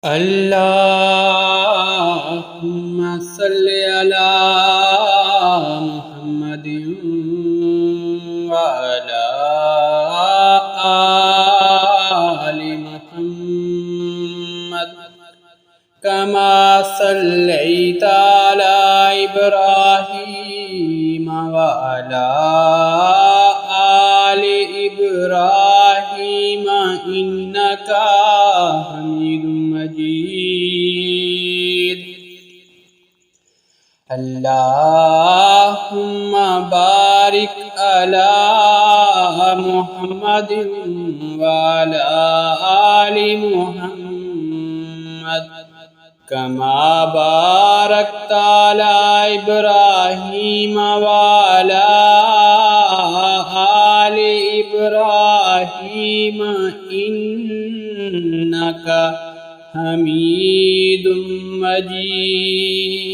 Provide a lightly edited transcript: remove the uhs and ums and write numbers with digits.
अल्लाहुम्मा सल्लि अला मुहम्मदिन व अला आलि मुहम्मद कमा सल्लैता अला इब्राहीम व अला आलि इब्राहीम इन्नका हमीदुम मजीद। अल्लाहुम्मा बारिक अला मुहम्मदिन व अला आलि मुहम्मद कमा बारकता अला इब्राहीम व अला आलि इब्राहीम इन्नका हमीदुम मजीद।